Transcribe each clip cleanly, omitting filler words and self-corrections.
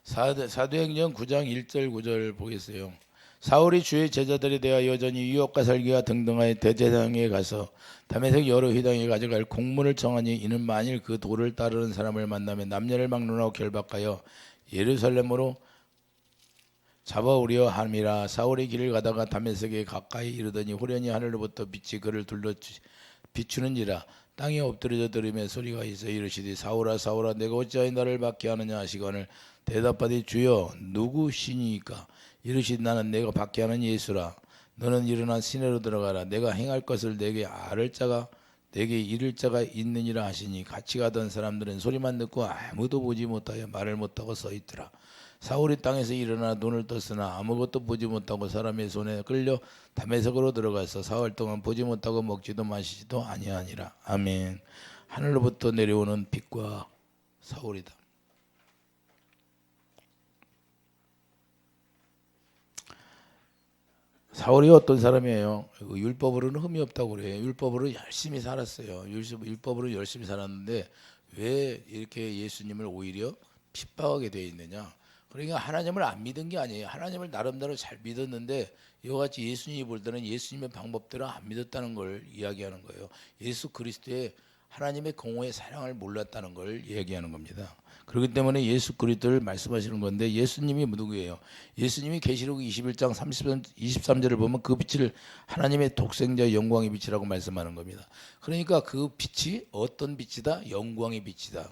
사도행전 9장 1절 9절 보겠어요. 사울이 주의 제자들에 대하여 여전히 유혹과 살기와 등등하여 대제사장에 가서 다메섹 여러 회당에 가져갈 공문을 청하니 이는 만일 그 도를 따르는 사람을 만나면 남녀를 막론하고 결박하여 예루살렘으로 잡아오려 함이라. 사울이 길을 가다가 다메섹에 가까이 이르더니 호련히 하늘로부터 빛이 그를 둘러 비추는지라. 땅에 엎드려져 들으며 소리가 있어 이르시되 사울아 사울아 내가 어찌하여 나를 박해하느냐 하시거늘 대답하되 주여 누구시니까? 이르시되 나는 내가 박해하는 예수라. 너는 일어나 시내로 들어가라. 내가 행할 것을 내게 이를 자가 있느니라 하시니 같이 가던 사람들은 소리만 듣고 아무도 보지 못하여 말을 못하고 서 있더라. 사울이 땅에서 일어나 눈을 떴으나 아무것도 보지 못하고 사람의 손에 끌려 다메섹으로 들어가서 사흘 동안 보지 못하고 먹지도 마시지도 아니하니라. 아멘. 하늘로부터 내려오는 빛과 사울이다. 사울이 어떤 사람이에요? 율법으로는 흠이 없다고 그래요. 율법으로 열심히 살았어요. 율법으로 열심히 살았는데 왜 이렇게 예수님을 오히려 핍박하게 되어 있느냐? 그러니까 하나님을 안 믿은 게 아니에요. 하나님을 나름대로 잘 믿었는데 이와 같이 예수님이 볼 때는 예수님의 방법대로 안 믿었다는 걸 이야기하는 거예요. 예수 그리스도의 하나님의 공허의 사랑을 몰랐다는 걸 이야기하는 겁니다. 그렇기 때문에 예수 그리스도를 말씀하시는 건데 예수님이 누구예요? 예수님이 계시록 21장 23절을 보면 그 빛을 하나님의 독생자의 영광의 빛이라고 말씀하는 겁니다. 그러니까 그 빛이 어떤 빛이다? 영광의 빛이다.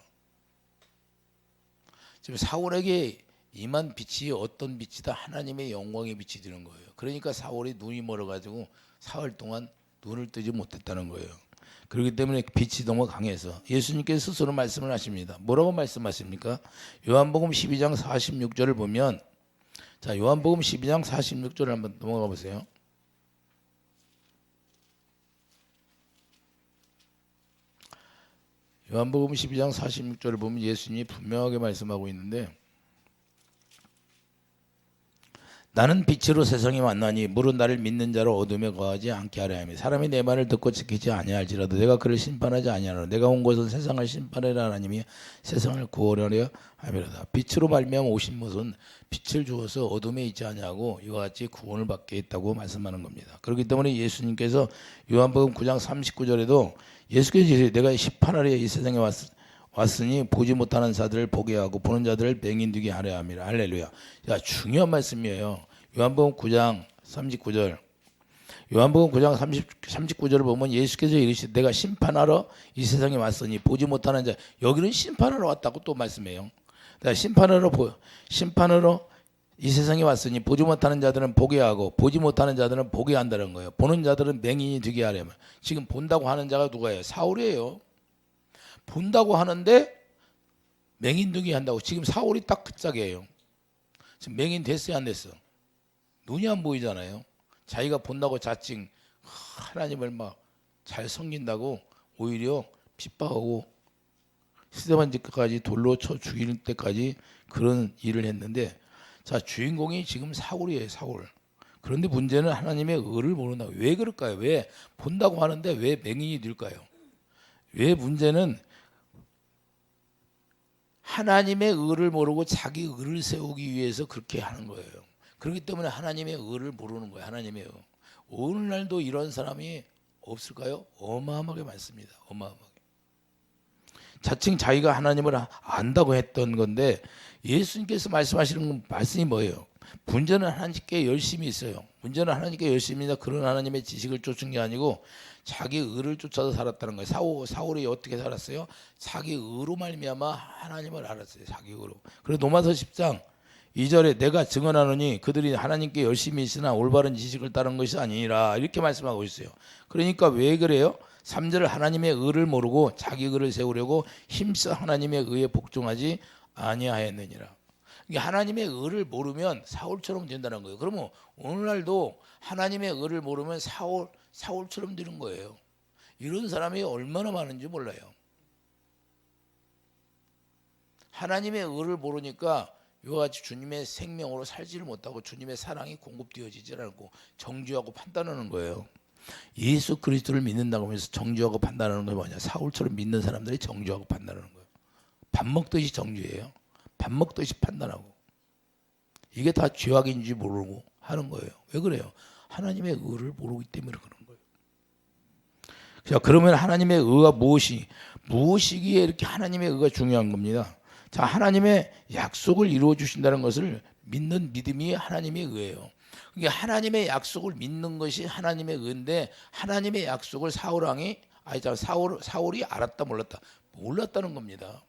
지금 사울에게 임한 빛이 어떤 빛이다? 하나님의 영광의 빛이 되는 거예요. 그러니까 사울이 눈이 멀어가지고 사흘 동안 눈을 뜨지 못했다는 거예요. 그렇기 때문에 빛이 너무 강해서 예수님께서 스스로 말씀을 하십니다. 뭐라고 말씀하십니까? 요한복음 12장 46절을 보면, 자, 요한복음 12장 46절을 한번 넘어가 보세요. 요한복음 12장 46절을 보면 예수님이 분명하게 말씀하고 있는데, 나는 빛으로 세상에 왔나니 물은 나를 믿는 자로 어둠에 거하지 않게 하려 함이라. 사람이 내 말을 듣고 지키지 아니할지라도 내가 그를 심판하지 아니하노라. 내가 온 것은 세상을 심판하려 하나님이 세상을 구원하려 함이로다. 빛으로 말미암아 오신 것은 빛을 주어서 어둠에 있지 아니하고 이와 같이 구원을 받게 했다고 말씀하는 겁니다. 그렇기 때문에 예수님께서 요한복음 9장 39절에도 예수께서 내가 심판하려 이 세상에 왔으니 보지 못하는 자들을 보게 하고 보는 자들을 맹인되게 하려 함이라. 할렐루야. 자, 중요한 말씀이에요. 요한복음 9장 39절. 요한복음 9장 39절을 보면 예수께서 이르시되 내가 심판하러 이 세상에 왔으니 보지 못하는 자, 여기는 심판하러 왔다고 또 말씀해요. 심판하러 이 세상에 왔으니 보지 못하는 자들은 보게 하고 보지 못하는 자들은 보게 한다는 거예요. 보는 자들은 맹인이 되게 하려면. 지금 본다고 하는 자가 누가예요? 사울이에요. 본다고 하는데 맹인 되게 한다고. 지금 사울이 딱 그 짝이에요. 지금 맹인 됐어요, 안 됐어? 눈이 안 보이잖아요. 자기가 본다고 자칭 하나님을 막 잘 섬긴다고 오히려 핍박하고 스데반직까지 돌로 쳐 죽일 때까지 그런 일을 했는데, 자, 주인공이 지금 사울이에요, 사울. 그런데 문제는 하나님의 의를 모른다. 왜 그럴까요? 왜 본다고 하는데 왜 맹인이 될까요? 왜 문제는 하나님의 의를 모르고 자기 의를 세우기 위해서 그렇게 하는 거예요. 그렇기 때문에 하나님의 의를 모르는 거예요. 하나님의 의. 오늘날도 이런 사람이 없을까요? 어마어마하게 많습니다. 어마어마하게. 자칭 자기가 하나님을 안다고 했던 건데 예수님께서 말씀하시는 말씀이 뭐예요? 문제는 하나님께 열심히 있어요. 문제는 하나님께 열심히 있다. 그런 하나님의 지식을 쫓은 게 아니고 자기 의를 쫓아서 살았다는 거예요. 사울이 어떻게 살았어요? 자기 의로 말미암아 하나님을 알았어요. 자기 의로. 그래서 로마서 10장 2절에 내가 증언하노니 그들이 하나님께 열심히 있으나 올바른 지식을 따른 것이 아니라 이렇게 말씀하고 있어요. 그러니까 왜 그래요? 3절을 하나님의 의를 모르고 자기 의를 세우려고 힘써 하나님의 의에 복종하지 아니하였느니라. 하나님의 의를 모르면 사울처럼 된다는 거예요. 그러면 오늘날도 하나님의 의를 모르면 사울처럼 되는 거예요. 이런 사람이 얼마나 많은지 몰라요. 하나님의 의를 모르니까 이와 같이 주님의 생명으로 살지를 못하고 주님의 사랑이 공급되어지질 않고 정죄하고 판단하는 거예요. 예수 그리스도를 믿는다고 하면서 정죄하고 판단하는 건 뭐냐? 사울처럼 믿는 사람들이 정죄하고 판단하는 거예요. 밥 먹듯이 정죄해요. 밥 먹듯이 판단하고. 이게 다 죄악인지 모르고 하는 거예요. 왜 그래요? 하나님의 의를 모르기 때문에 그런 거예요. 자, 그러면 하나님의 의가 무엇이기에 이렇게 하나님의 의가 중요한 겁니다. 자, 하나님의 약속을 이루어 주신다는 것을 믿는 믿음이 하나님의 의예요. 그러니까 하나님의 약속을 믿는 것이 하나님의 의인데, 하나님의 약속을 사울이 알았다 몰랐다? 몰랐다는 겁니다.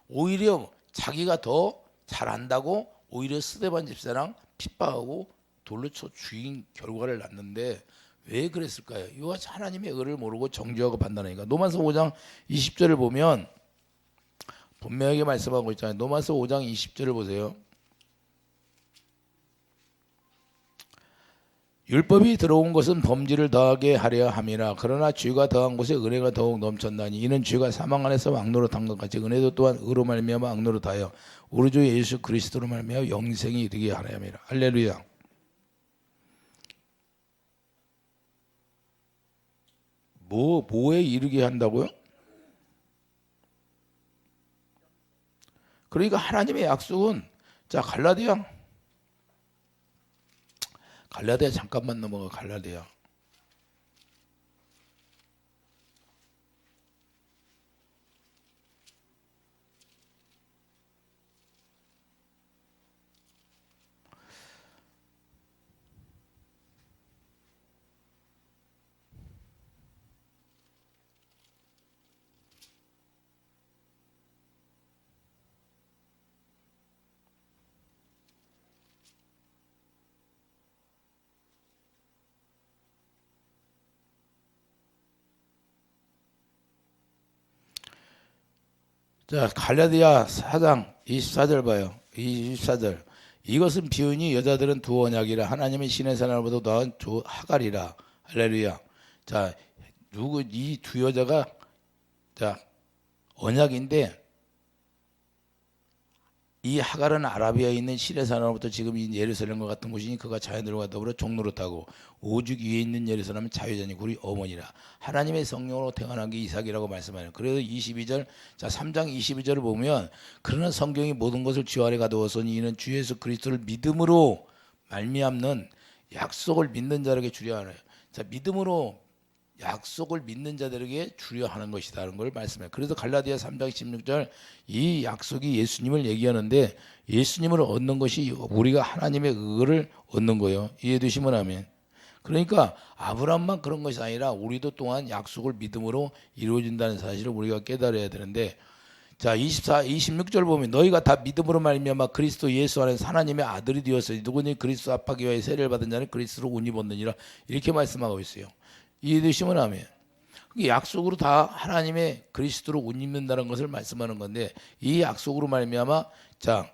오히려 자기가 더 잘한다고 오히려 스데반 집사랑 핍박하고 돌로 쳐 죽인 결과를 낳는데 왜 그랬을까요? 이와 하나님의 의를 모르고 정죄하고 판단하니까. 노마서 5장 20절을 보면 분명하게 말씀하고 있잖아요. 노마서 5장 20절을 보세요. 율법이 들어온 것은 범죄를 더하게 하려 함이라. 그러나 죄가 더한 곳에 은혜가 더욱 넘쳤나니 이는 죄가 사망 안에서 왕노릇한 것 같이 은혜도 또한 의로 말미암아 왕노릇하여 우리 주 예수 그리스도로 말미암아 영생이 이르게 하려 함이라. 할렐루야. 뭐에 이르게 한다고요? 그러니까 하나님의 약속은, 자, 갈라디아 잠깐만 넘어가. 갈라디아 자, 갈라디아 4장 24절 봐요. 24절. 이것은 비유니 여자들은 두 언약이라 하나님의 신의 사람보다 더한 두 하갈이라. 할렐루야. 자, 이 두 여자가, 자, 언약인데, 이 하갈은 아라비아에 있는 신의 사람으로부터 지금 이 예루살렘과 같은 곳이니 그가 자녀들과 더불어 종노릇하고 오죽 위에 있는 예루살렘은 자유자니 우리 어머니라. 하나님의 성령으로 태어난 게 이삭이라고 말씀하네요. 그래서 22절, 자, 3장 22절을 보면 그러나 성경이 모든 것을 주 아래 가두었으니 이는 주 예수 그리스도를 믿음으로 말미암는 약속을 믿는 자에게 주려 하나요. 자, 믿음으로 약속을 믿는 자들에게 주려 하는 것이다라는 걸 말씀해요. 그래서 갈라디아 3장 16절, 이 약속이 예수님을 얘기하는데 예수님을 얻는 것이 우리가 하나님의 의를 얻는 거예요. 이해되시면 아멘. 그러니까 아브라함만 그런 것이 아니라 우리도 또한 약속을 믿음으로 이루어진다는 사실을 우리가 깨달아야 되는데, 자, 26절 보면 너희가 다 믿음으로 말미암아 그리스도 예수 안에서 하나님의 아들이 되었으니 누구니 그리스도 합하기 위하여 세례를 받은 자는 그리스도로 운이 벗느니라. 이렇게 말씀하고 있어요. 이해되시면 아멘. 약속으로 다 하나님의 그리스도로 옷 입는다는 것을 말씀하는 건데, 이 약속으로 말미암아, 자,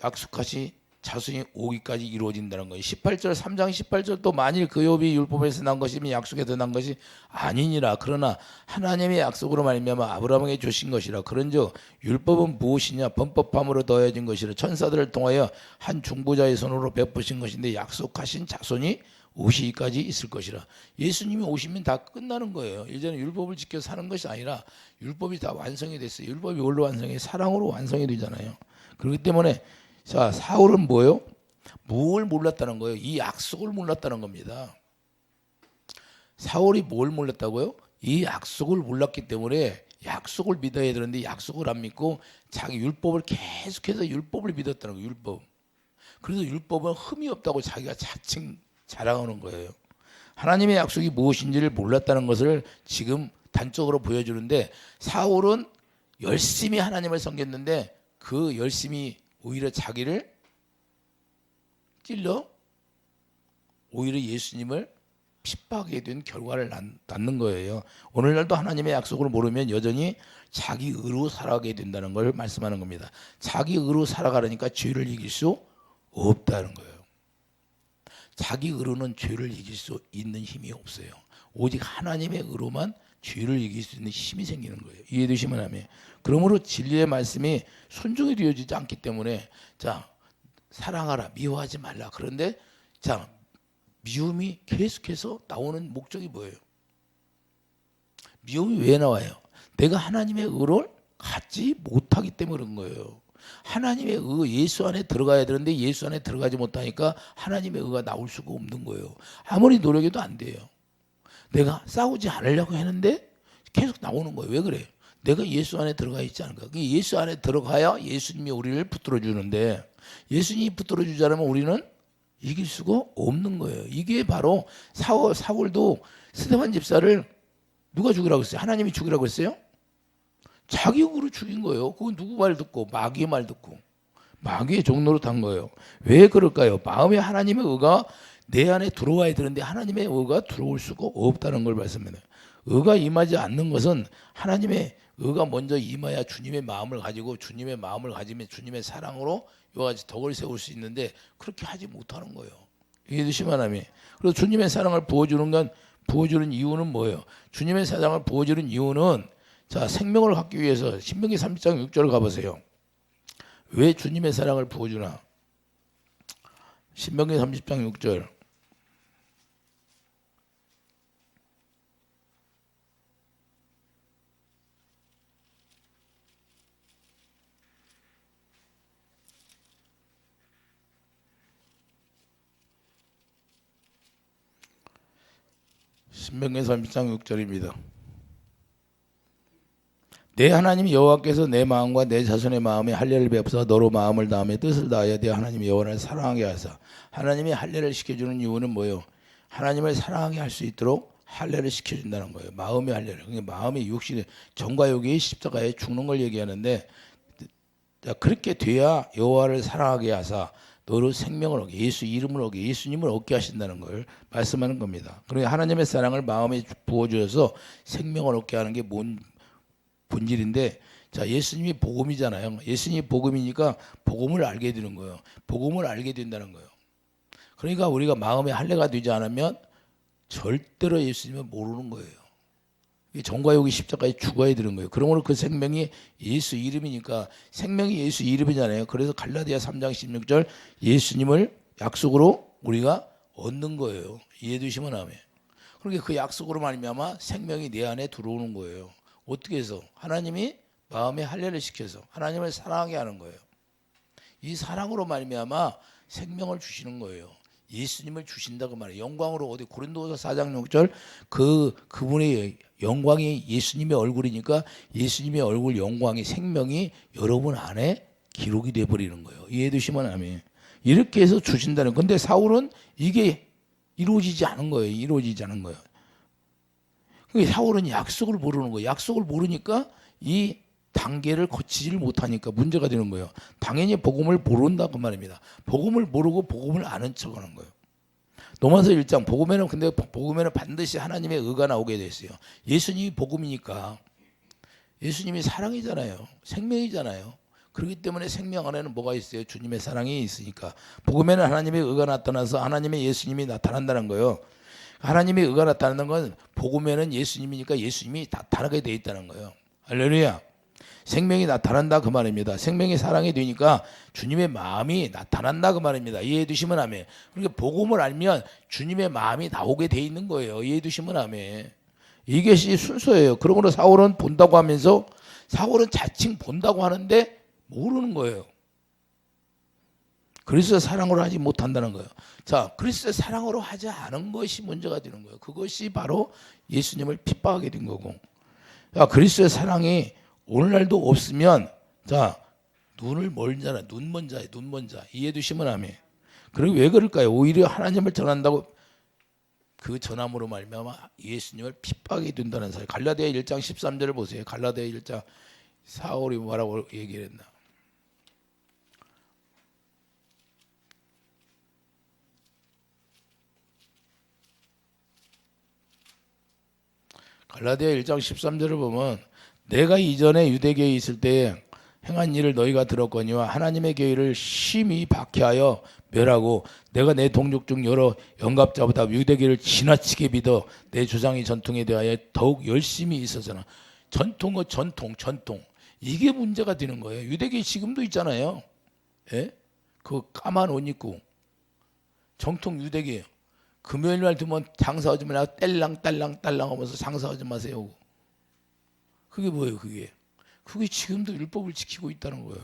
약속하시 자손이 오기까지 이루어진다는 거예요. 18절 3장 18절도 만일 그 욥이 율법에서 난 것이면 약속에서 난 것이 아니니라. 그러나 하나님의 약속으로 말미암아 아브라함에게 주신 것이라. 그런즉 율법은 무엇이냐? 범법함으로 더해진 것이라. 천사들을 통하여 한 중보자의 손으로 베푸신 것인데 약속하신 자손이 오시기까지 있을 것이라. 예수님이 오시면 다 끝나는 거예요. 이제는 율법을 지켜 사는 것이 아니라 율법이 다 완성이 됐어요. 율법이 뭘로 완성해? 사랑으로 완성이 되잖아요. 그렇기 때문에, 자, 사울은 뭐예요? 뭘 몰랐다는 거예요? 이 약속을 몰랐다는 겁니다. 사울이 뭘 몰랐다고요? 이 약속을 몰랐기 때문에 약속을 믿어야 되는데 약속을 안 믿고 자기 율법을 계속해서 율법을 믿었다는 거예요. 율법. 그래서 율법은 흠이 없다고 자기가 자칭 자랑하는 거예요. 하나님의 약속이 무엇인지를 몰랐다는 것을 지금 단적으로 보여주는데, 사울은 열심히 하나님을 섬겼는데 그 열심히 오히려 자기를 찔러 오히려 예수님을 핍박하게 된 결과를 낳는 거예요. 오늘날도 하나님의 약속을 모르면 여전히 자기 의로 살아가게 된다는 걸 말씀하는 겁니다. 자기 의로 살아가려니까 죄를 이길 수 없다는 거예요. 자기 의로는 죄를 이길 수 있는 힘이 없어요. 오직 하나님의 의로만 죄를 이길 수 있는 힘이 생기는 거예요. 이해되시면 하면. 그러므로 진리의 말씀이 순종이 되어지지 않기 때문에, 자, 사랑하라, 미워하지 말라. 그런데, 자, 미움이 계속해서 나오는 목적이 뭐예요? 미움이 왜 나와요? 내가 하나님의 의를 갖지 못하기 때문에 그런 거예요. 하나님의 예수 안에 들어가야 되는데 예수 안에 들어가지 못하니까 하나님의 의가 나올 수가 없는 거예요. 아무리 노력해도 안 돼요. 내가 싸우지 않으려고 했는데 계속 나오는 거예요. 왜 그래? 내가 예수 안에 들어가 있지 않을까? 예수 안에 들어가야 예수님이 우리를 붙들어 주는데 예수님이 붙들어 주지 않으면 우리는 이길 수가 없는 거예요. 이게 바로 사울도 스데반 집사를 누가 죽이라고 했어요? 하나님이 죽이라고 했어요? 자기 의로 죽인 거예요. 그건 누구 말 듣고? 마귀의 말 듣고. 마귀의 종로로 탄 거예요. 왜 그럴까요? 마음에 하나님의 의가 내 안에 들어와야 되는데 하나님의 의가 들어올 수가 없다는 걸 말씀해요. 의가 임하지 않는 것은 하나님의 의가 먼저 임해야 주님의 마음을 가지고 주님의 마음을 가지면 주님의 사랑으로 이와 같이 덕을 세울 수 있는데 그렇게 하지 못하는 거예요. 이해되시면 하나님. 그래서 주님의 사랑을 부어주는 이유는 뭐예요? 주님의 사랑을 부어주는 이유는 자, 생명을 갖기 위해서 신명기 30장 6절 가보세요. 왜 주님의 사랑을 부어주나? 신명기 30장 6절. 신명기 30장 6절입니다. 내 하나님 여호와께서 내 마음과 내 자손의 마음에 할례를 베푸사 너로 마음을 다하며 뜻을 다하여 내 하나님 여호와를 사랑하게 하사. 하나님이 할례를 시켜주는 이유는 뭐예요? 하나님을 사랑하게 할 수 있도록 할례를 시켜준다는 거예요. 마음의 할례를. 그러니까 마음의 육신의 정과 육이 십자가에 죽는 걸 얘기하는데 그렇게 돼야 여호와를 사랑하게 하사 너로 생명을 얻게 예수 이름을 얻게 예수님을 얻게 하신다는 걸 말씀하는 겁니다. 그러니까 하나님의 사랑을 마음에 부어주셔서 생명을 얻게 하는 게 본질인데 자 예수님이 복음이잖아요. 예수님이 복음이니까 복음을 알게 되는 거예요. 복음을 알게 된다는 거예요. 그러니까 우리가 마음에 할례가 되지 않으면 절대로 예수님을 모르는 거예요. 정과 육이 십자가에 죽어야 되는 거예요. 그러므로 그 생명이 예수 이름이니까 생명이 예수 이름이잖아요. 그래서 갈라디아 3장 16절 예수님을 약속으로 우리가 얻는 거예요. 이해되시면 아멘. 그러니까 그 약속으로 말미암아 생명이 내 안에 들어오는 거예요. 어떻게 해서? 하나님이 마음에 할례를 시켜서 하나님을 사랑하게 하는 거예요. 이 사랑으로 말미암아 생명을 주시는 거예요. 예수님을 주신다고 말해요. 영광으로 어디 고린도후서 4장 6절 그분의 영광이 예수님의 얼굴이니까 예수님의 얼굴 영광이 생명이 여러분 안에 기록이 돼 버리는 거예요. 이해되시면 아멘. 이렇게 해서 주신다는 건데 사울은 이게 이루어지지 않은 거예요. 이루어지지 않은 거예요. 사울은 약속을 모르는 거예요. 약속을 모르니까 이 단계를 거치지를 못하니까 문제가 되는 거예요. 당연히 복음을 모른다고 말입니다. 복음을 모르고 복음을 아는 척하는 거예요. 로마서 1장 복음에는 반드시 하나님의 의가 나오게 돼 있어요. 예수님이 복음이니까 예수님이 사랑이잖아요. 생명이잖아요. 그렇기 때문에 생명 안에는 뭐가 있어요? 주님의 사랑이 있으니까 복음에는 하나님의 의가 나타나서 하나님의 예수님이 나타난다는 거예요. 하나님의 의가 나타나는 건 복음에는 예수님이니까 예수님이 나타나게 돼 있다는 거예요. 할렐루야. 생명이 나타난다 그 말입니다. 생명이 사랑이 되니까 주님의 마음이 나타난다 그 말입니다. 이해해 두시면 아멘. 그러니까 복음을 알면 주님의 마음이 나오게 돼 있는 거예요. 이해해 두시면 아멘. 이것이 순서예요. 그러므로 사울은 본다고 하면서 사울은 자칭 본다고 하는데 모르는 거예요. 그리스도의 사랑으로 하지 못한다는 거예요. 자, 그리스도의 사랑으로 하지 않은 것이 문제가 되는 거예요. 그것이 바로 예수님을 핍박하게 된 거고. 자, 그리스도의 사랑이 오늘날도 없으면 자 눈을 멀잖아. 눈 먼 자에 눈 먼 자. 이해해 두시면 아멘. 그리고 왜 그럴까요? 오히려 하나님을 전한다고 그 전함으로 말미암아 예수님을 핍박하게 된다는 사실. 갈라디아 1장 13절을 보세요. 갈라디아 1장 사울이 뭐라고 얘기를 했나? 갈라디아 1장 13절을 보면 내가 이전에 유대교에 있을 때 행한 일을 너희가 들었거니와 하나님의 계율을 심히 박해하여 멸하고 내가 내 동족 중 여러 영갑자보다 유대교를 지나치게 믿어 내 조상의 전통에 대하여 더욱 열심히 있었잖아. 전통은 전통 이게 문제가 되는 거예요. 유대교 지금도 있잖아요. 예? 그 까만 옷 입고 정통 유대교예요. 금요일날 되면 장사하지 말라 딸랑 하면서 장사하지 마세요. 그게 뭐예요? 그게 지금도 율법을 지키고 있다는 거예요.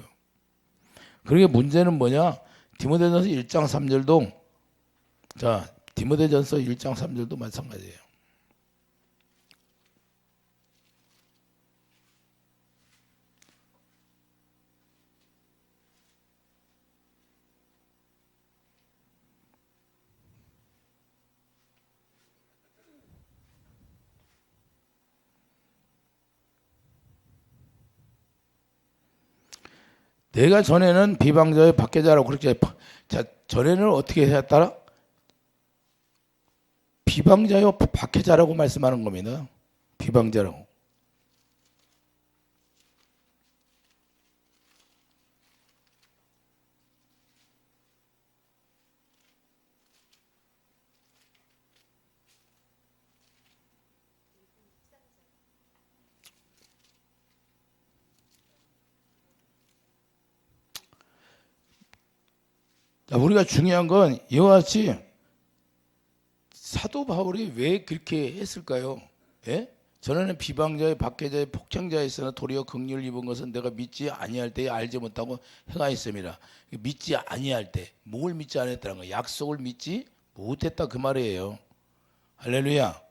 그러게 문제는 뭐냐? 디모데전서 1장 3절도 자 디모데전서 1장 3절도 마찬가지예요. 내가 전에는 비방자의 박해자라고 그렇게 자 전에는 어떻게 했더라? 비방자요 박해자라고 말씀하는 겁니다. 비방자라고. 자, 우리가 중요한 건 이와 같이 사도 바울이 왜 그렇게 했을까요? 예? 전에는 비방자의 박해자의 폭행자였으나 도리어 긍휼을 입은 것은 내가 믿지 아니할 때에 알지 못하고 행하였습니다. 믿지 아니할 때 뭘 믿지 않았다는 거예요? 약속을 믿지 못했다 그 말이에요. 할렐루야.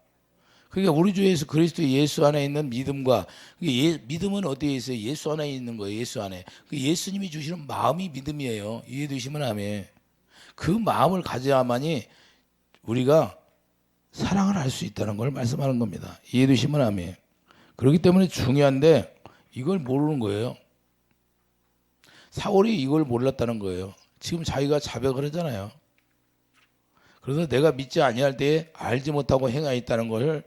그러니까 우리 주 예수 그리스도 예수 안에 있는 믿음과 믿음은 어디에 있어요? 예수 안에 있는 거예요. 예수 안에. 예수님이 주시는 마음이 믿음이에요. 이해되시면 아멘. 그 마음을 가져야만이 우리가 사랑을 할 수 있다는 걸 말씀하는 겁니다. 이해되시면 아멘. 그렇기 때문에 중요한데 이걸 모르는 거예요. 사울이 이걸 몰랐다는 거예요. 지금 자기가 자백을 하잖아요. 그래서 내가 믿지 아니할 때에 알지 못하고 행하였다는 것을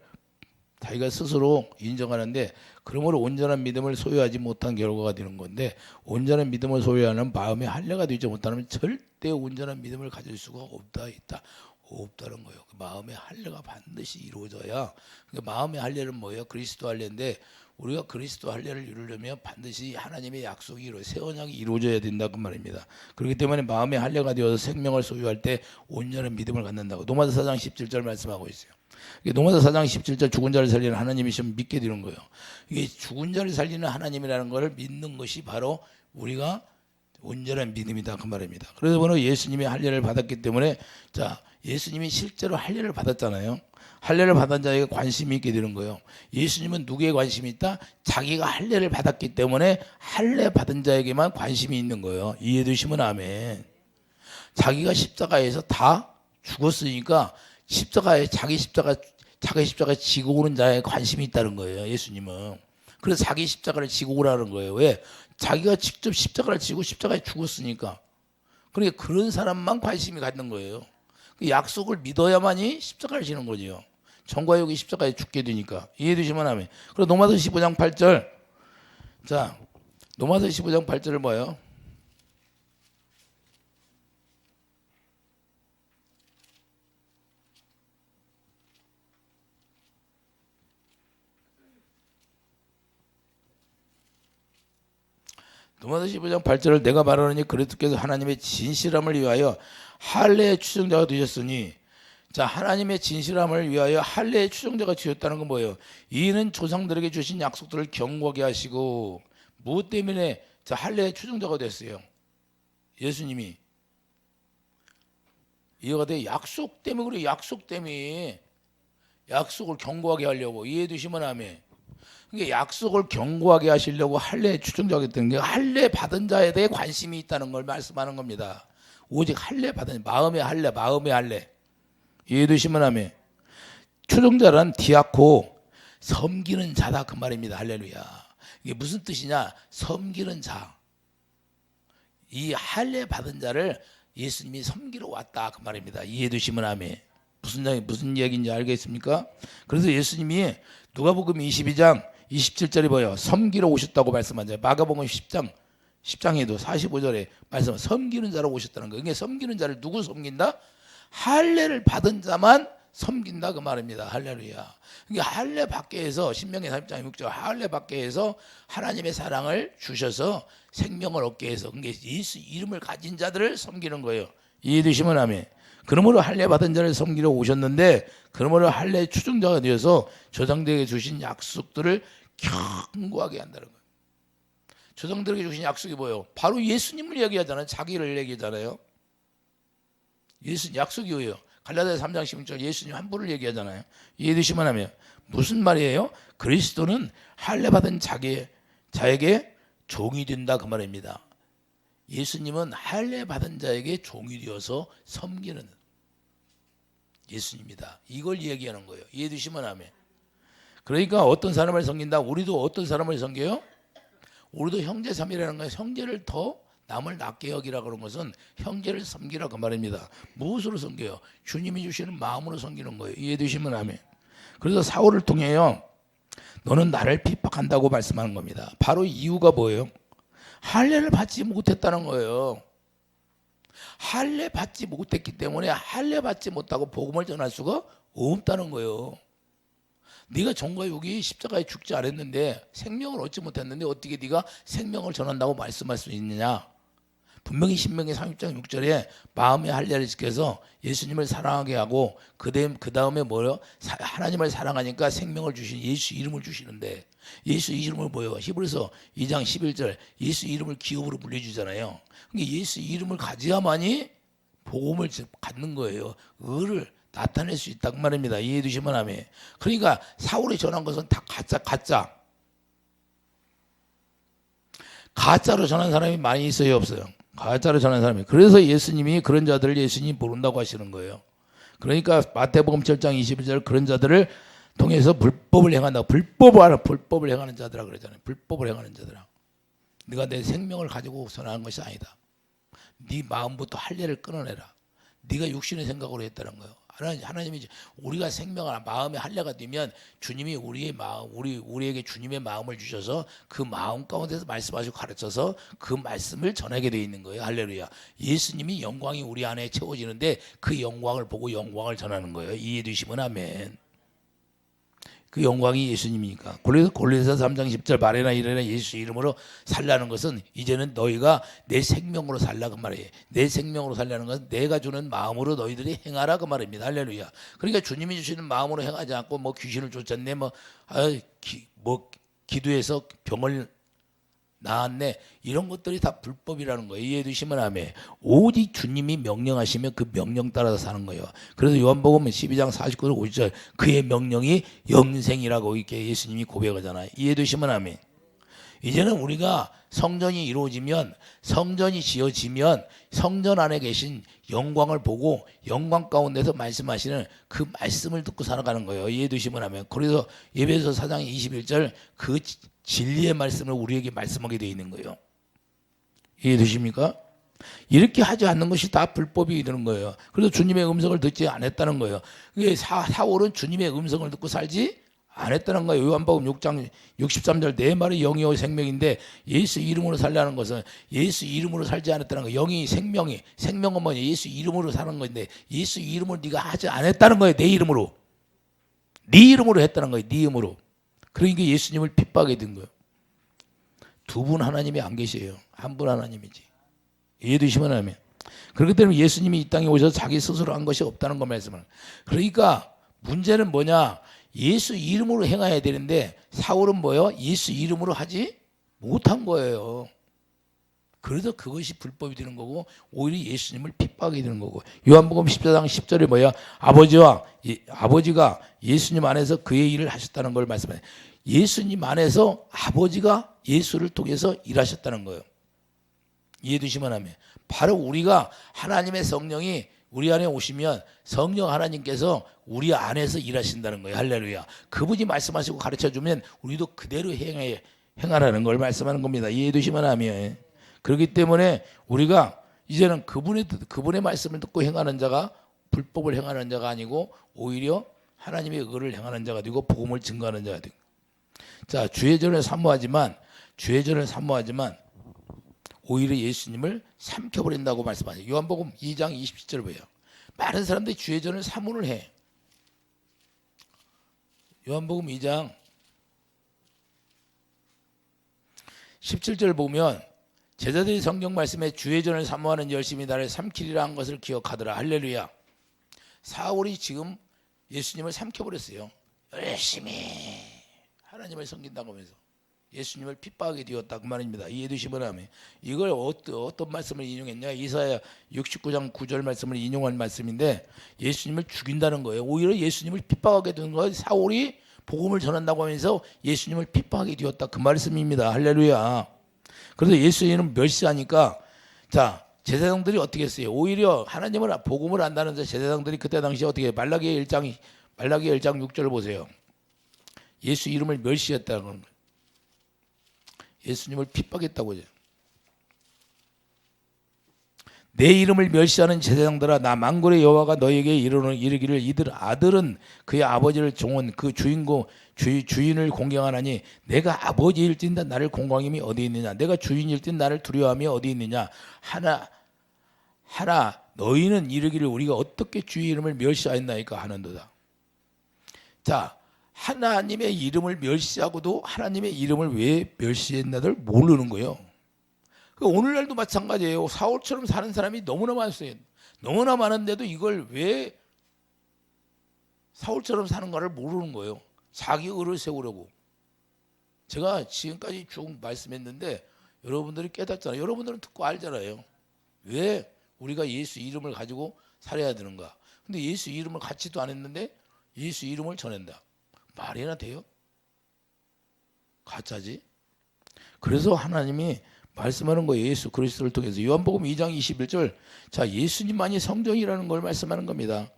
자기가 스스로 인정하는데 그러므로 온전한 믿음을 소유하지 못한 결과가 되는 건데 온전한 믿음을 소유하는 마음의 할례가 되지 못하면 절대 온전한 믿음을 가질 수가 없다는 거예요. 그 마음의 할례가 반드시 이루어져야. 그러니까 마음의 할례는 뭐예요? 그리스도 할례인데 우리가 그리스도 할례를 이루려면 반드시 하나님의 약속이 새 언약이 이루어져야 된다 그 말입니다. 그렇기 때문에 마음의 할례가 되어서 생명을 소유할 때 온전한 믿음을 갖는다고 노마서 4장 17절 말씀하고 있어요. 노마서 4장 17절 죽은 자를 살리는 하나님이시면 믿게 되는 거예요. 이게 죽은 자를 살리는 하나님이라는 것을 믿는 것이 바로 우리가 온전한 믿음이다 그 말입니다. 그래서 바로 예수님이 할례를 받았기 때문에 자 예수님이 실제로 할례를 받았잖아요. 할례를 받은 자에게 관심이 있게 되는 거예요. 예수님은 누구에 관심이 있다? 자기가 할례를 받았기 때문에 할례 받은 자에게만 관심이 있는 거예요. 이해되시면 아멘. 자기가 십자가에서 다 죽었으니까 자기 십자가 지고 오는 자에 관심이 있다는 거예요. 예수님은. 그래서 자기 십자가를 지고 오라는 거예요. 왜? 자기가 직접 십자가를 지고 십자가에 죽었으니까. 그러니까 그런 사람만 관심이 갖는 거예요. 그 약속을 믿어야만이 십자가를 지는 거죠. 전과 육이 십자가에 죽게 되니까. 이해되시면 하면. 그리고 노마서 15장 8절. 자, 노마서 15장 8절을 뭐예요? 노마서 15장 8절을 내가 말하노니 그리스도께서 하나님의 진실함을 위하여 할례의 추종자가 되셨으니 자 하나님의 진실함을 위하여 할례의 추종자가 되셨다는 건 뭐예요? 이는 조상들에게 주신 약속들을 경고하게 하시고 무엇 때문에 자 할례의 추종자가 됐어요? 예수님이 이해가 돼? 약속 때문에 그래. 약속 때문에 약속을 경고하게 하려고. 이해되시면 아멘. 그러니까 약속을 경고하게 하시려고 할례의 추종자가 됐던 게 할례 받은 자에 대해 관심이 있다는 걸 말씀하는 겁니다. 오직 할례 받은 마음의 할례. 이해되시면 하면 추종자란 디아코 섬기는 자다 그 말입니다. 할렐루야. 이게 무슨 뜻이냐? 섬기는 자. 이 할례 받은 자를 예수님이 섬기러 왔다 그 말입니다. 이해되시면 하면 무슨 얘기인지 알겠습니까? 그래서 예수님이 누가복음 22장 27절에 뭐예요? 섬기러 오셨다고 말씀하잖아요. 마가복음 10장에도 45절에 말씀 섬기는 자로 오셨다는 거예요. 그러니까 섬기는 자를 누구 섬긴다? 할례를 받은 자만 섬긴다 그 말입니다. 할렐루야. 그러니까 할례 밖에서 신명기 30장 6절 할례 밖에서 하나님의 사랑을 주셔서 생명을 얻게 해서 그러니까 예수 이름을 가진 자들을 섬기는 거예요. 이해되시면 아멘. 그러므로 할례 받은 자를 섬기러 오셨는데 그러므로 할례 추종자가 되어서 조상들에게 주신 약속들을 경고하게 한다는 거예요. 조상들에게 주신 약속이 뭐예요? 바로 예수님을 얘기하잖아요. 자기를 얘기하잖아요. 예수 약속이 뭐예요? 갈라디아 3장 16절 예수님 한 분을 얘기하잖아요. 이해되시면 하면 무슨 말이에요? 그리스도는 할례 받은 자에게 종이 된다 그 말입니다. 예수님은 할례 받은 자에게 종이 되어서 섬기는 예수님입니다. 이걸 얘기하는 거예요. 이해되시면 하면. 그러니까 어떤 사람을 섬긴다? 우리도 어떤 사람을 섬겨요? 우리도 형제삼이라는 거예요. 형제를 더 남을 낮게 여기라 그런 것은 형제를 섬기라 그 말입니다. 무엇으로 섬겨요? 주님이 주시는 마음으로 섬기는 거예요. 이해되시면 하면. 그래서 사울을 통해요. 너는 나를 핍박한다고 말씀하는 겁니다. 바로 이유가 뭐예요? 할례를 받지 못했다는 거예요. 할례 받지 못했기 때문에 할례 받지 못하고 복음을 전할 수가 없다는 거예요. 네가 종과 육이 십자가에 죽지 않았는데 생명을 얻지 못했는데 어떻게 네가 생명을 전한다고 말씀할 수 있느냐? 분명히 신명기 30장 6절에 마음의 할례를 지켜서 예수님을 사랑하게 하고 그 다음에 뭐요? 하나님을 사랑하니까 생명을 주신 예수 이름을 주시는데 예수 이름을 뭐요? 히브리서 2장 11절 예수 이름을 기업으로 불려주잖아요. 그러니까 예수 이름을 가져야만이 복음을 갖는 거예요. 의를 나타낼 수 있단 말입니다. 이해해 주시면 하면. 그러니까 사울이 전한 것은 다 가짜로 전한 사람이 많이 있어요, 없어요? 가짜로 전한 사람이. 그래서 예수님이 그런 자들을 예수님이 모른다고 하시는 거예요. 그러니까 마태복음 7장 21절 그런 자들을 통해서 불법을 행한다. 불법을 행하는 자들아 그러잖아요. 불법을 행하는 자들아. 네가 내 생명을 가지고 선하는 것이 아니다. 네 마음부터 할례를 끊어내라. 네가 육신의 생각으로 했다는 거예요. 하나님이 우리가 생명을 마음의 할례가 되면 주님이 우리의 마음, 우리에게 주님의 마음을 주셔서 그 마음 가운데서 말씀하시고 가르쳐서 그 말씀을 전하게 되어 있는 거예요. 할렐루야. 예수님이 영광이 우리 안에 채워지는데 그 영광을 보고 영광을 전하는 거예요. 이해해 주시면 아멘. 그 영광이 예수님이니까. 그래서 골로새서 3장 10절 말해나 이래나 예수 이름으로 살라는 것은 이제는 너희가 내 생명으로 살라 그 말이에요. 내 생명으로 살라는 것은 내가 주는 마음으로 너희들이 행하라 그 말입니다. 할렐루야. 그러니까 주님이 주시는 마음으로 행하지 않고 뭐 귀신을 쫓았네 기도해서 병을 나았네 이런 것들이 다 불법이라는 거예요. 이해해 주시면 아멘. 오직 주님이 명령하시면 그 명령 따라서 사는 거예요. 그래서 요한복음 12장 49절 50절 그의 명령이 영생이라고 이렇게 예수님이 고백하잖아요. 이해해 주시면 아멘. 이제는 우리가 성전이 이루어지면 성전이 지어지면 성전 안에 계신 영광을 보고 영광 가운데서 말씀하시는 그 말씀을 듣고 살아가는 거예요. 이해해 주시면 아멘. 그래서 에베소 4장 21절 그 진리의 말씀을 우리에게 말씀하게 되어 있는 거예요. 이해되십니까? 이렇게 하지 않는 것이 다 불법이 되는 거예요. 그래서 주님의 음성을 듣지 않았다는 거예요. 사울은 주님의 음성을 듣고 살지 않았다는 거예요. 요한복음 6장 63절 내 말이 영이요 생명인데 예수 이름으로 살라는 것은 예수 이름으로 살지 않았다는 거예요. 영이 생명은 뭐냐? 예수 이름으로 사는 건데 예수 이름을 네가 하지 않았다는 거예요. 내 이름으로. 네 이름으로 했다는 거예요. 네 이름으로. 그러니까 예수님을 핍박하게 된 거예요. 두 분 하나님이 안 계세요. 한 분 하나님이지. 이해되시면 하면. 그렇기 때문에 예수님이 이 땅에 오셔서 자기 스스로 한 것이 없다는 거 말씀을. 그러니까 문제는 뭐냐? 예수 이름으로 행해야 되는데 사울은 뭐예요? 예수 이름으로 하지 못한 거예요. 그래서 그것이 불법이 되는 거고 오히려 예수님을 핍박하게 되는 거고. 요한복음 14장 10절에 뭐야? 아버지가 예수님 안에서 그의 일을 하셨다는 걸 말씀해요. 예수님 안에서 아버지가 예수를 통해서 일하셨다는 거예요. 이해되시면 하면. 바로 우리가 하나님의 성령이 우리 안에 오시면 성령 하나님께서 우리 안에서 일하신다는 거예요. 할렐루야. 그분이 말씀하시고 가르쳐주면 우리도 그대로 행하라는 걸 말씀하는 겁니다. 이해되시면 하면. 그렇기 때문에 우리가 이제는 그분의 말씀을 듣고 행하는 자가 불법을 행하는 자가 아니고 오히려 하나님의 의를 행하는 자가 되고 복음을 증거하는 자가 되고. 자, 주의절을 사모하지만 오히려 예수님을 삼켜버린다고 말씀하세요. 요한복음 2장 27절 보여요. 많은 사람들이 주의절을 사모를 해. 요한복음 2장 17절 보면 제자들이 성경 말씀에 주의 전을 사모하는 열심히 나를 삼키리라 한 것을 기억하더라. 할렐루야. 사울이 지금 예수님을 삼켜버렸어요. 열심히 하나님을 섬긴다고 하면서. 예수님을 핍박하게 되었다 그 말입니다. 이해해 주시면 하면 이걸 어떤 말씀을 인용했냐? 이사야 69장 9절 말씀을 인용한 말씀인데 예수님을 죽인다는 거예요. 오히려 예수님을 핍박하게 된 거예요. 사울이 복음을 전한다고 하면서 예수님을 핍박하게 되었다 그 말씀입니다. 할렐루야. 그래서 예수님은 멸시하니까 자 제사장들이 어떻게 했어요? 오히려 하나님을 복음을 안다는 제사장들이 그때 당시에 어떻게 해요? 말라기야 1장 6절을 보세요. 예수 이름을 멸시했다는 거예요. 예수님을 핍박했다고 하죠. 내 이름을 멸시하는 제사장들아 나 만군의 여호와가 너에게 이르기를 이들 아들은 그의 아버지를 종은 그 주인을 공경하나니 내가 아버지일진다 나를 공경함이 어디 있느냐 내가 주인일진 나를 두려워함이 어디 있느냐 하나 너희는 이르기를 우리가 어떻게 주의 이름을 멸시하였나이까 하는도다. 자 하나님의 이름을 멸시하고도 하나님의 이름을 왜 멸시했나를 모르는 거예요. 오늘날도 마찬가지예요. 사울처럼 사는 사람이 너무나 많았어요. 너무나 많은데도 이걸 왜 사울처럼 사는가를 모르는 거예요. 자기 의를 세우려고. 제가 지금까지 쭉 말씀했는데 여러분들이 깨닫잖아요. 여러분들은 듣고 알잖아요. 왜 우리가 예수 이름을 가지고 살아야 되는가. 근데 예수 이름을 갖지도 않았는데 예수 이름을 전한다. 말이나 돼요? 가짜지. 그래서 하나님이 말씀하는 거예요. 예수 그리스도를 통해서 요한복음 2장 21절 자 예수님만이 성전이라는 걸 말씀하는 겁니다.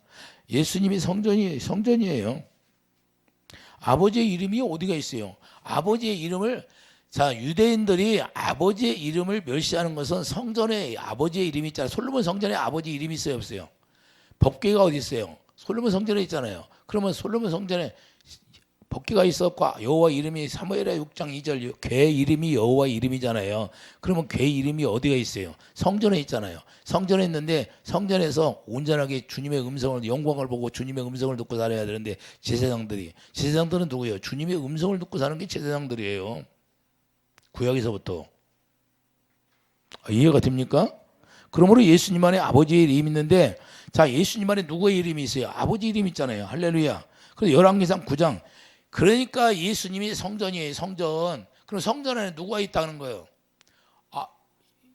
예수님이 성전이에요. 아버지의 이름이 어디가 있어요? 아버지의 이름을 자 유대인들이 아버지의 이름을 멸시하는 것은 성전에 아버지의 이름이 있잖아요. 솔로몬 성전에 아버지 이름이 있어요 없어요? 법궤가 어디 있어요? 솔로몬 성전에 있잖아요. 그러면 솔로몬 성전에 법궤가 있었고 여호와 이름이 사무엘하 6장 2절 궤 이름이 여호와 이름이잖아요. 그러면 궤 이름이 어디가 있어요? 성전에 있잖아요. 성전에 있는데 성전에서 온전하게 주님의 음성을 영광을 보고 주님의 음성을 듣고 살아야 되는데 제사장들은 누구예요? 주님의 음성을 듣고 사는 게 제사장들이에요. 구약에서부터 이해가 됩니까? 그러므로 예수님 안에 아버지의 이름이 있는데 자 예수님 안에 누구의 이름이 있어요? 아버지 이름이 있잖아요. 할렐루야. 그래서 열왕기상 9장 그러니까 예수님이 성전이에요. 성전. 그럼 성전 안에 누가 있다는 거예요?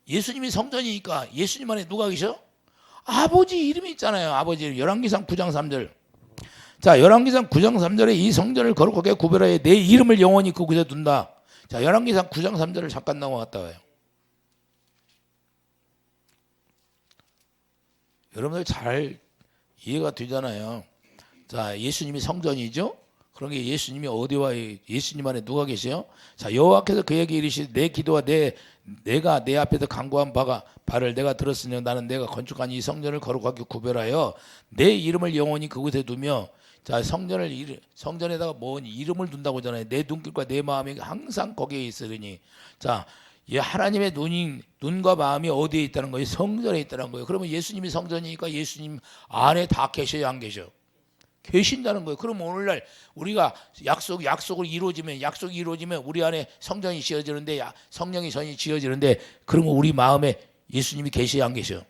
예수님이 성전이니까 예수님 안에 누가 계셔? 아버지 이름이 있잖아요. 아버지 이름. 열왕기상 9장 3절. 자 열왕기상 9장 3절에 이 성전을 거룩하게 구별하여 내 이름을 영원히 그곳에 둔다. 자 열왕기상 9장 3절을 잠깐 넘어갔다 와요. 여러분들 잘 이해가 되잖아요. 자 예수님이 성전이죠. 그런 게 예수님이 어디와 예수님 안에 누가 계세요? 자 여호와께서 그에게 이르시되 내 기도와 내가 내 앞에서 간구한 바를 내가 들었으니 나는 내가 건축한 이 성전을 거룩하게 구별하여 내 이름을 영원히 그곳에 두며 자 성전에다가 뭔 이름을 둔다고 하잖아요. 내 눈길과 내 마음이 항상 거기에 있으리니 자 이 하나님의 눈과 마음이 어디에 있다는 거예요? 성전에 있다는 거예요. 그러면 예수님이 성전이니까 예수님 안에 다 계셔요, 안 계셔? 계신다는 거예요. 그럼 오늘날 우리가 약속이 이루어지면 우리 안에 성전이 지어지는데 성령이 전이 지어지는데 그러면 우리 마음에 예수님이 계셔야 안 계셔?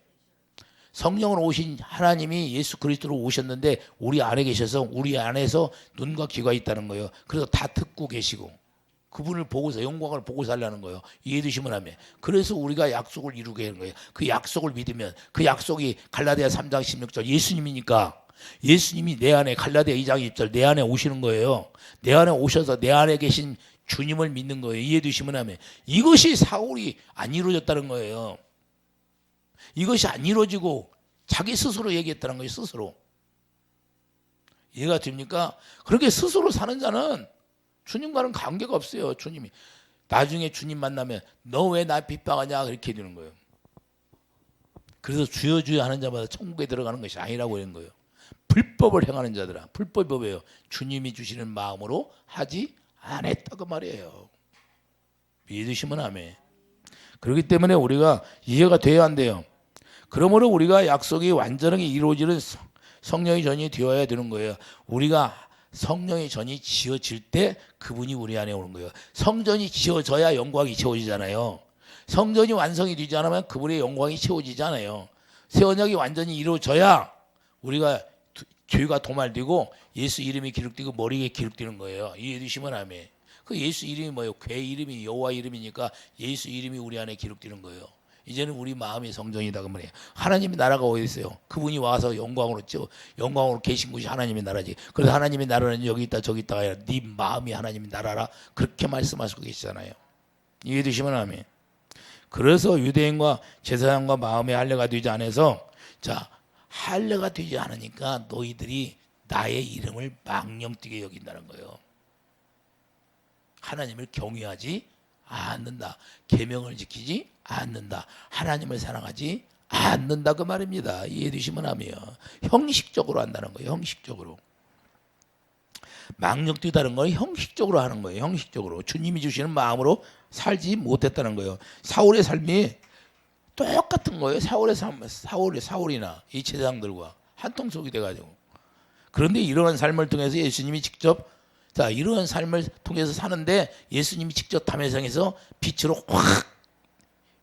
성령으로 오신 하나님이 예수 그리스도로 오셨는데 우리 안에 계셔서 우리 안에서 눈과 귀가 있다는 거예요. 그래서 다 듣고 계시고 그분을 보고서 영광을 보고 살라는 거예요. 이해되시면 하면. 그래서 우리가 약속을 이루게 하는 거예요. 그 약속을 믿으면 그 약속이 갈라디아 3장 16절 예수님이니까 예수님이 내 안에 갈라디아 2장 20절 내 안에 오시는 거예요. 내 안에 오셔서 내 안에 계신 주님을 믿는 거예요. 이해되시면 하면. 이것이 사울이 안 이루어졌다는 거예요. 이것이 안 이루어지고 자기 스스로 얘기했다는 거예요. 스스로. 이해가 됩니까? 그렇게 스스로 사는 자는 주님과는 관계가 없어요. 주님이. 나중에 주님 만나면 너 왜 나 핍박하냐 그렇게 되는 거예요. 그래서 주여 주여 하는 자마다 천국에 들어가는 것이 아니라고 하는 거예요. 불법을 행하는 자들아. 불법이 뭐예요? 주님이 주시는 마음으로 하지 않았다고 말이에요. 믿으시면 아멘. 그렇기 때문에 우리가 이해가 돼야 한대요. 그러므로 우리가 약속이 완전하게 이루어지는 성령의 전이 되어야 되는 거예요. 우리가 성령의 전이 지어질 때 그분이 우리 안에 오는 거예요. 성전이 지어져야 영광이 채워지잖아요. 성전이 완성이 되지 않으면 그분의 영광이 채워지지 않아요. 새 언약이 완전히 이루어져야 우리가 죄가 도말되고 예수 이름이 기록되고 머리에 기록되는 거예요. 이해해 주시면 아멘. 그 예수 이름이 뭐예요? 괴 이름이 여호와 이름이니까 예수 이름이 우리 안에 기록되는 거예요. 이제는 우리 마음이 성전이다 그 말이에요. 하나님의 나라가 어디 있어요? 그분이 와서 영광으로 계신 곳이 하나님의 나라지. 그래서 하나님의 나라는 여기 있다 저기 있다가 아니라 네 마음이 하나님의 나라라 그렇게 말씀하시고 계시잖아요. 이해되시면 아멘. 그래서 유대인과 제사장과 마음의 할례가 되지 않아서 자 할례가 되지 않으니까 너희들이 나의 이름을 망령되게 여긴다는 거예요. 하나님을 경외하지 않는다. 계명을 지키지 않는다. 하나님을 사랑하지 않는다 그 말입니다. 이해되시면 하며 형식적으로 한다는 거예요. 형식적으로. 망령되다는 건 형식적으로 하는 거예요. 형식적으로. 주님이 주시는 마음으로 살지 못했다는 거예요. 사울의 삶이 똑같은 거예요. 사울이나 이 제사장들과 한통속이 돼가지고. 그런데 이러한 삶을 통해서 예수님이 직접 자 이러한 삶을 통해서 사는데 예수님이 직접 담에성에서 빛으로 확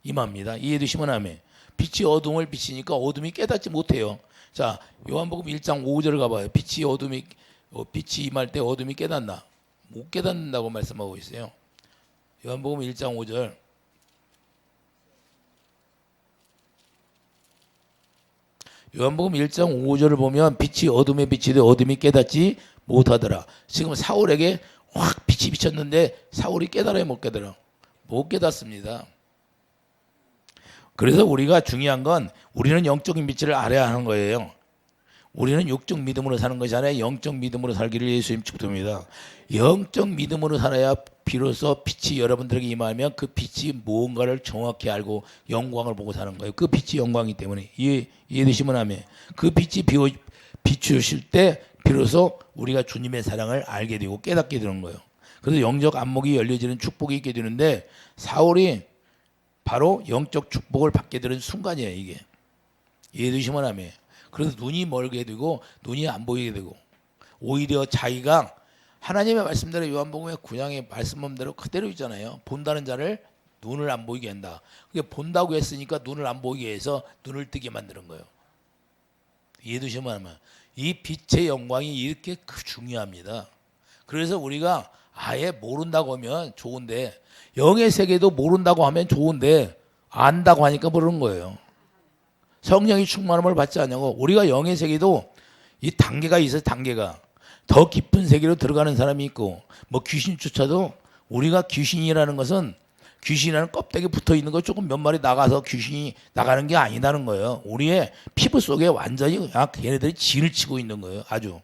임합니다. 이해되시면 아멘. 빛이 어둠을 비치니까 어둠이 깨닫지 못해요. 자 요한복음 1장 5절 가봐요. 빛이 임할 때 어둠이 깨닫나? 못 깨닫는다고 말씀하고 있어요. 요한복음 1장 5절. 요한복음 1장 5절을 보면 빛이 어둠에 비치되 어둠이 깨닫지 못하더라. 지금 사울에게 확 빛이 비쳤는데 사울이 깨달아요, 못 깨달아? 못 깨닫습니다. 그래서 우리가 중요한 건 우리는 영적인 빛을 알아야 하는 거예요. 우리는 육적 믿음으로 사는 것이 아니라 영적 믿음으로 살기를 예수님 축복합니다. 영적 믿음으로 살아야 비로소 빛이 여러분들에게 임하면 그 빛이 무언가를 정확히 알고 영광을 보고 사는 거예요. 그 빛이 영광이기 때문에 이해되시면 하면 그 빛이 비추실 때 비로소 우리가 주님의 사랑을 알게 되고 깨닫게 되는 거예요. 그래서 영적 안목이 열려지는 축복이 있게 되는데 사울이 바로 영적 축복을 받게 되는 순간이에요. 이게 이해되시면 하면 그래서 눈이 멀게 되고 눈이 안 보이게 되고 오히려 자기가 하나님의 말씀대로 요한복음의 9장의 말씀대로 그대로 있잖아요. 본다는 자를 눈을 안 보이게 한다. 그게 본다고 했으니까 눈을 안 보이게 해서 눈을 뜨게 만드는 거예요. 이해되시면 하면 이 빛의 영광이 이렇게 중요합니다. 그래서 우리가 아예 모른다고 하면 좋은데 영의 세계도 모른다고 하면 좋은데 안다고 하니까 모르는 거예요. 성령이 충만함을 받지 않냐고. 우리가 영의 세계도 이 단계가 있어요. 단계가 더 깊은 세계로 들어가는 사람이 있고 뭐 귀신조차도 우리가 귀신이라는 것은 귀신이라는 껍데기 붙어 있는 거 조금 몇 마리 나가서 귀신이 나가는 게 아니라는 거예요. 우리의 피부 속에 완전히 그냥 걔네들이 진을 치고 있는 거예요. 아주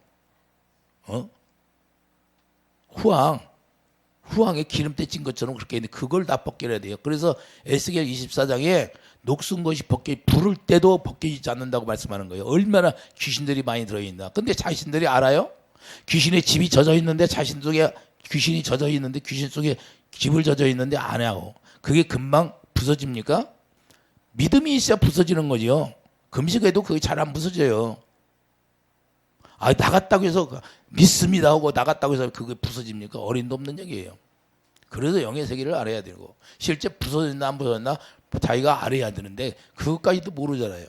후황에 기름때 찐 것처럼 그렇게 있는데 그걸 다 벗겨야 돼요. 그래서 에스겔 24장에 녹슨 것이 부를 때도 벗겨지지 않는다고 말씀하는 거예요. 얼마나 귀신들이 많이 들어있나. 근데 자신들이 알아요? 귀신의 집이 젖어 있는데 자신 속에 귀신이 젖어 있는데 귀신 속에 집을 젖어 있는데 안 하고 그게 금방 부서집니까? 믿음이 있어야 부서지는 거죠. 금식해도 그게 잘 안 부서져요. 아 나갔다고 해서 믿습니다 하고 나갔다고 해서 그게 부서집니까? 어림도 없는 얘기예요. 그래서 영의 세계를 알아야 되고 실제 부서졌나 안 부서졌나 자기가 알아야 되는데 그것까지도 모르잖아요.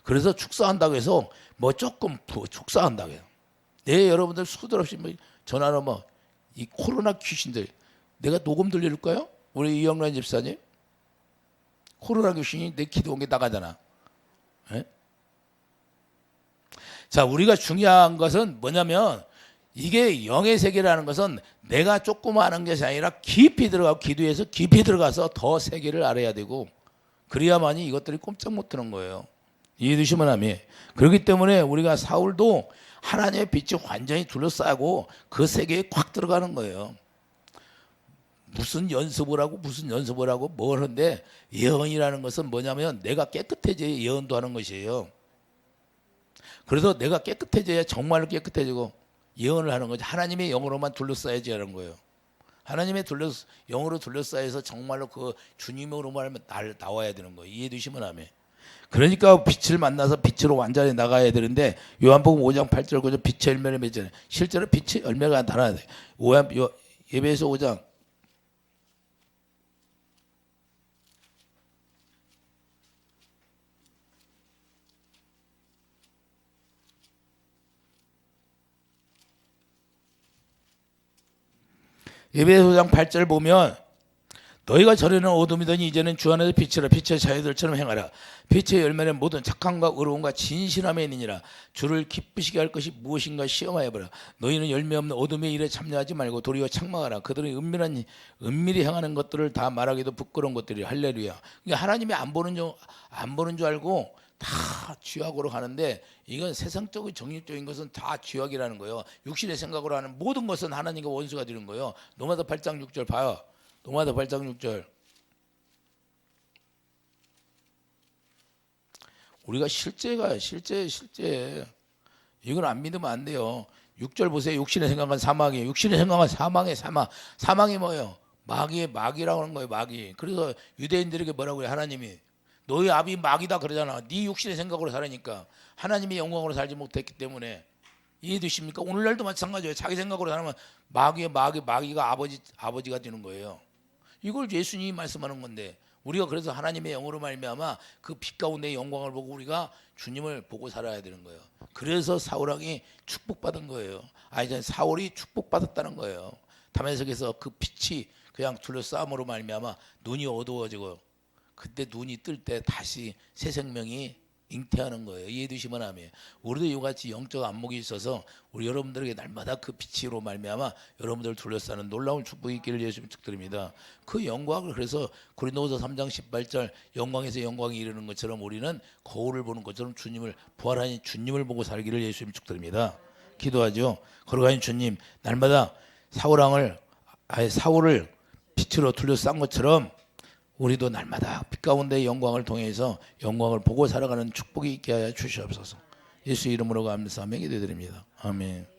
그래서 축사한다고 해서 뭐 조금 축사한다고 해요. 네 여러분들 수들 없이 뭐 전화로 뭐 이 코로나 귀신들 내가 녹음 들려줄까요? 우리 이영란 집사님 코로나 귀신이 내 기도원에 나가잖아. 네? 자 우리가 중요한 것은 뭐냐면 이게 영의 세계라는 것은 내가 조금 아는 것이 아니라 깊이 들어가고 기도해서 깊이 들어가서 더 세계를 알아야 되고 그래야만이 이것들이 꼼짝 못 드는 거예요. 이해되시면 하면 그렇기 때문에 우리가 사울도 하나님의 빛이 완전히 둘러싸고 그 세계에 꽉 들어가는 거예요. 무슨 연습을 하고 뭘 하는데 예언이라는 것은 뭐냐면 내가 깨끗해져야 예언도 하는 것이에요. 그래서 내가 깨끗해져야 정말로 깨끗해지고 예언을 하는 거지. 하나님의 영으로만 둘러싸야지 하는 거예요. 하나님의 영으로 둘러싸여서 정말로 그 주님으로만 나와야 되는 거예요. 이해되시면 하면. 그러니까 빛을 만나서 빛으로 완전히 나가야 되는데 요한복음 5장 8절 9절 빛의 열매를 맺잖아요. 실제로 빛의 열매가 나타나야 돼. 예배에서 5장 에베소서 8절 보면 너희가 전에는 어둠이더니 이제는 주 안에서 빛이라 빛의 자녀들처럼 행하라. 빛의 열매는 모든 착함과 의로움과 진실함에 있느니라. 주를 기쁘시게 할 것이 무엇인가 시험하여 보라. 너희는 열매 없는 어둠의 일에 참여하지 말고 도리어 책망하라. 그들은 은밀히 행하는 것들을 다 말하기도 부끄러운 것들이 할렐루야. 그러니까 하나님이 안 보는 줄 알고 다 죄악으로 가는데 이건 세상적인 정립적인 것은 다 죄악이라는 거예요. 육신의 생각으로 하는 모든 것은 하나님과 원수가 되는 거예요. 로마서 8장 6절 봐요. 로마서 8장 6절. 우리가 실제 이건 안 믿으면 안 돼요. 6절 보세요. 육신의 생각은 사망이에요. 육신의 생각은 사망의 사망. 사망이 뭐예요? 마귀라고 하는 거예요. 마귀. 그래서 유대인들에게 뭐라고 해요? 하나님이 너희 아비 마귀다 그러잖아. 네 육신의 생각으로 살으니까 하나님의 영광으로 살지 못했기 때문에. 이해되십니까? 오늘날도 마찬가지예요. 자기 생각으로 살면 마귀가 아버지가 되는 거예요. 이걸 예수님이 말씀하는 건데 우리가 그래서 하나님의 영으로 말미암아 그 빛 가운데 영광을 보고 우리가 주님을 보고 살아야 되는 거예요. 그래서 사울왕이 축복받은 거예요. 이제 사울이 축복받았다는 거예요. 다메섹에서 그 빛이 그냥 둘러싸움으로 말미암아 눈이 어두워지고 그때 눈이 뜰 때 다시 새 생명이 잉태하는 거예요. 이해되시면 하면 우리도 이같이 영적 안목이 있어서 우리 여러분들에게 날마다 그 빛으로 말미암아 여러분들을 둘러싸는 놀라운 축복이 있기를 예수님 축드립니다. 그 영광을 그래서 고린도후서 3장 18절 영광에서 영광이 이르는 것처럼 우리는 거울을 보는 것처럼 주님을 부활하신 주님을 보고 살기를 예수님 축드립니다. 기도하죠. 걸어가신 주님 날마다 사울을 빛으로 둘러싼 것처럼 우리도 날마다 빛 가운데 영광을 통해서 영광을 보고 살아가는 축복이 있게 하여 주시옵소서. 예수 이름으로 감사하며 기도드립니다. 아멘.